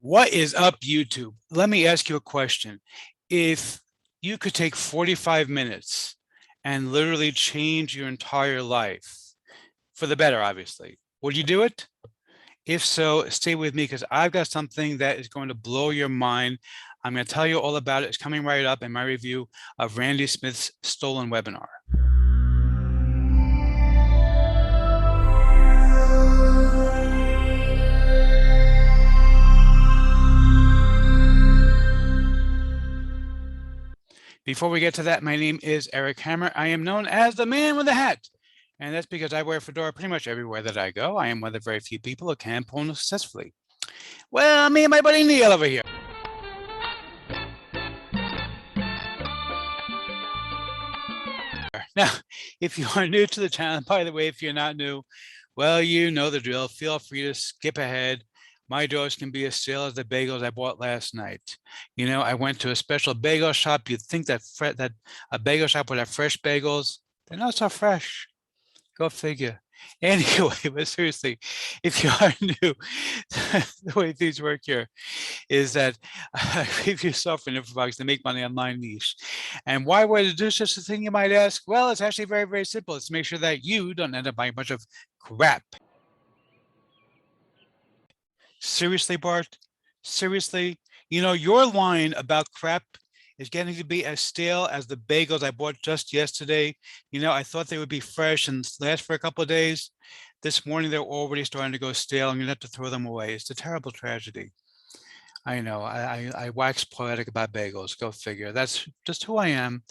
What is up, YouTube? Let me ask you a question. If you could take 45 minutes and literally change your entire life for the better, obviously, would you do it? If so, stay with me because I've got something that is going to blow your mind. I'm going to tell you all about it. It's coming right up in my review of Randy Smith's Stolen Webinar. Before we get to that, my name is Eric Hammer. I am known as the man with the hat. And that's because I wear a fedora pretty much everywhere that I go. I am one of the very few people who can pull successfully. Well, me and my buddy Neil over here. Now, if you are new to the channel, by the way, if you're not new, well, you know the drill. Feel free to skip ahead. My doors can be as stale as the bagels I bought last night. You know, I went to a special bagel shop. You'd think that a bagel shop would have fresh bagels. They're not so fresh. Go figure. Anyway, but seriously, if you are new, the way things work here is that I give you software and info box to make money online niche. And why would I do such a thing, you might ask? Well, it's actually very, very simple. It's to make sure that you don't end up buying a bunch of crap. Seriously, Bart? Seriously? You know, your line about crap is getting to be as stale as the bagels I bought just yesterday. You know, I thought they would be fresh and last for a couple of days. This morning, they're already starting to go stale and you have to throw them away. It's a terrible tragedy. I know, I wax poetic about bagels, go figure. That's just who I am.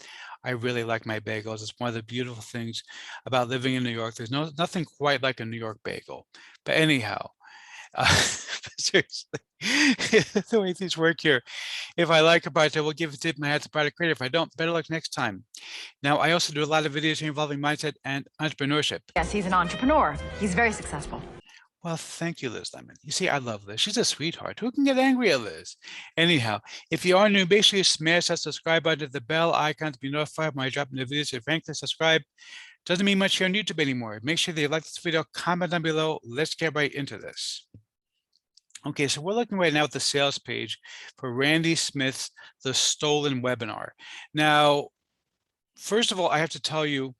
I really like my bagels. It's one of the beautiful things about living in New York. There's nothing quite like a New York bagel. But anyhow, seriously, the way things work here. If I like a product, I will give a tip my hat to product creator. If I don't, better luck next time. Now, I also do a lot of videos here involving mindset and entrepreneurship. Yes, he's an entrepreneur. He's very successful. Well, thank you, Liz Lemon. You see, I love Liz. She's a sweetheart. Who can get angry at Liz? Anyhow, if you are new, make sure you smash that subscribe button, the bell icon to be notified when I drop new videos. If frankly, subscribe doesn't mean much here on YouTube anymore. Make sure that you like this video, comment down below. Let's get right into this. Okay, so we're looking right now at the sales page for Randy Smith's The Stolen Webinar. Now, first of all, I have to tell you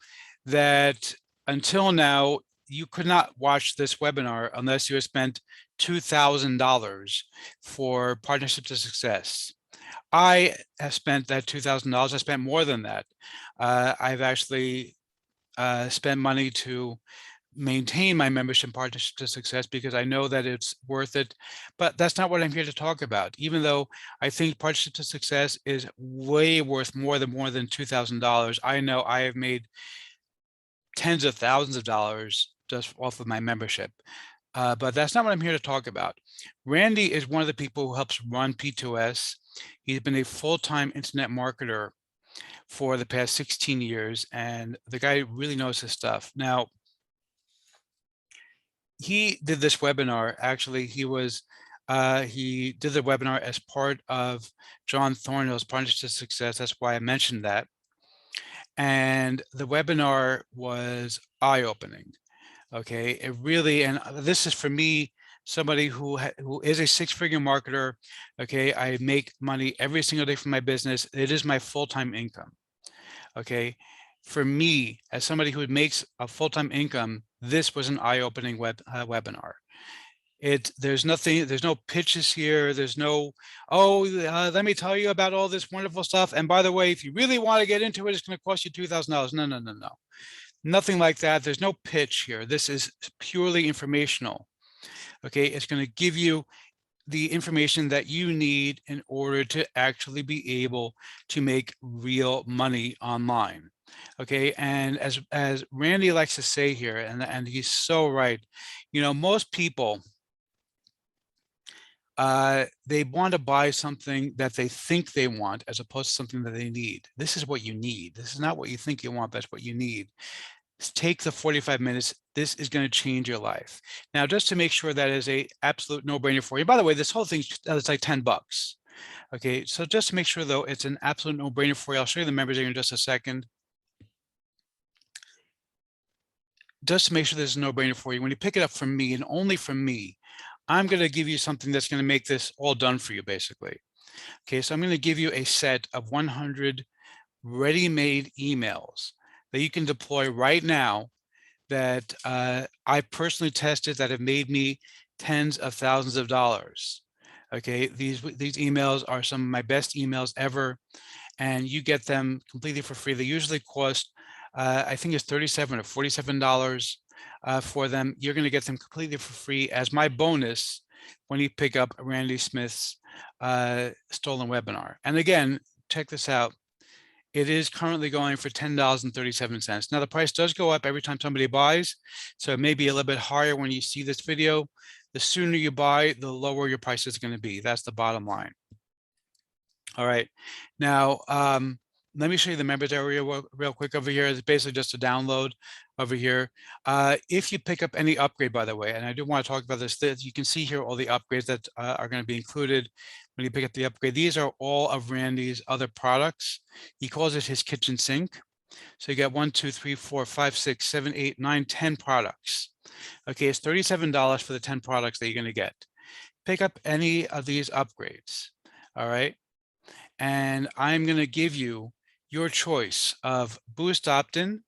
that until now, you could not watch this webinar unless you have spent $2,000 for Partnership to Success. I have spent that $2,000. I spent more than that. I've actually spent money to maintain my membership Partnership to Success because I know that it's worth it. But that's not what I'm here to talk about. Even though I think Partnership to Success is way worth more than $2,000, I know I have made tens of thousands of dollars just off of my membership. But that's not what I'm here to talk about. Randy is one of the people who helps run P2S. He's been a full-time internet marketer for the past 16 years, and the guy really knows his stuff. Now, he did this webinar. Actually, he did the webinar as part of John Thornhill's Partnership to Success. That's why I mentioned that. And the webinar was eye-opening. Okay, it really, and this is for me, somebody who is a six-figure marketer. Okay, I make money every single day from my business. It is my full-time income. Okay, for me, as somebody who makes a full-time income, this was an eye-opening webinar. There's no pitches here. There's no, let me tell you about all this wonderful stuff. And by the way, if you really want to get into it, it's going to cost you $2,000. No, no, no, no. Nothing like that. There's no pitch here. This is purely informational. Okay, it's going to give you the information that you need in order to actually be able to make real money online. Okay, and as Randy likes to say here, and he's so right, you know, most people, they want to buy something that they think they want as opposed to something that they need. This is what you need. This is not what you think you want, that's what you need. Take the 45 minutes. This is going to change your life. Now, just to make sure that is a absolute no-brainer for you. By the way, this whole thing is like 10 bucks. Okay, so just to make sure though, it's an absolute no-brainer for you. I'll show you the members here in just a second. Just to make sure this is a no-brainer for you. When you pick it up from me and only from me, I'm going to give you something that's going to make this all done for you, basically. Okay, so I'm going to give you a set of 100 ready-made emails that you can deploy right now that I personally tested that have made me tens of thousands of dollars. Okay, these emails are some of my best emails ever, and you get them completely for free. They usually cost, I think it's $37 or $47 for them. You're going to get them completely for free as my bonus when you pick up Randy Smith's stolen webinar. And again, check this out. It is currently going for $10.37. Now the price does go up every time somebody buys, so it may be a little bit higher when you see this video. The sooner you buy, the lower your price is going to be. That's the bottom line. All right, now let me show you the members area real quick over here. It's basically just a download over here. If you pick up any upgrade, by the way, and I do want to talk about this, you can see here all the upgrades that are going to be included when you pick up the upgrade. These are all of Randy's other products. He calls it his kitchen sink. So you get 1, 2, 3, 4, 5, 6, 7, 8, 9, 10 products. Okay, it's $37 for the 10 products that you're going to get. Pick up any of these upgrades. All right. And I'm going to give you your choice of Boost Opt-in,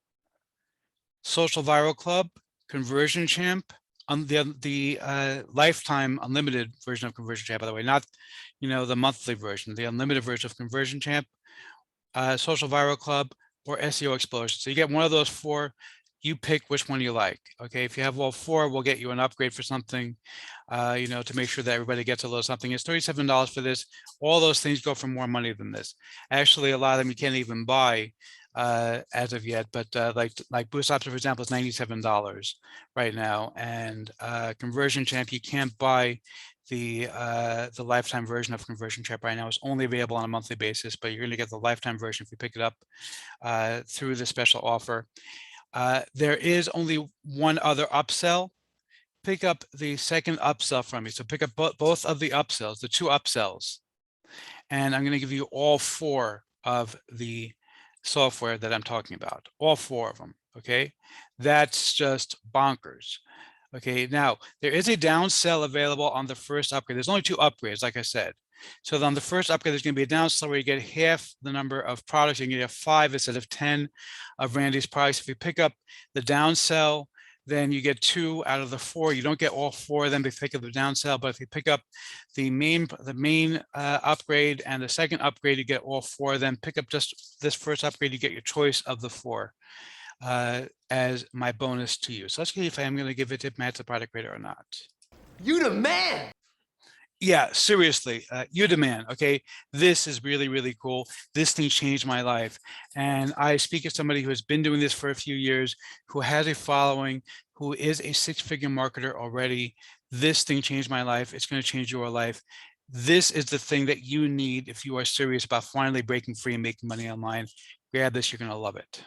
Social Viral Club, Conversion Champ, on the lifetime unlimited version of Conversion Champ, by the way, not the monthly version, the unlimited version of Conversion Champ, Social Viral Club, or SEO Explosion. So you get one of those 4. You pick which one you like. Okay, if you have all 4, we'll get you an upgrade for something, to make sure that everybody gets a little something. It's $37 for this. All those things go for more money than this. Actually, a lot of them you can't even buy as of yet, but like Boost Option, for example, is $97 right now, and Conversion Champ, you can't buy the lifetime version of Conversion Champ right now. It's only available on a monthly basis, but you're going to get the lifetime version if you pick it up through the special offer. There is only one other upsell. Pick up the second upsell from me. So pick up both of the upsells, the 2 upsells, and I'm going to give you all 4 of the software that I'm talking about, all 4 of them. Okay, that's just bonkers. Okay, now there is a downsell available on the first upgrade. There's only 2 upgrades, like I said. So on the first upgrade, there's going to be a downsell where you get half the number of products. You can get 5 instead of 10 of Randy's products. If you pick up the downsell, then you get 2 out of the 4. You don't get all 4 of them if you pick up the downsell, but if you pick up the main upgrade and the second upgrade, you get all 4 of them. Pick up just this first upgrade, you get your choice of the 4 as my bonus to you. So let's see if I'm going to give it to Matt the product creator or not. You the man. Yeah, seriously, you the man. Okay, this is really, really cool. This thing changed my life, and I speak as somebody who has been doing this for a few years, who has a following, who is a 6-figure marketer already. This thing changed my life. It's going to change your life. This is the thing that you need if you are serious about finally breaking free and making money online. Grab this. You're going to love it.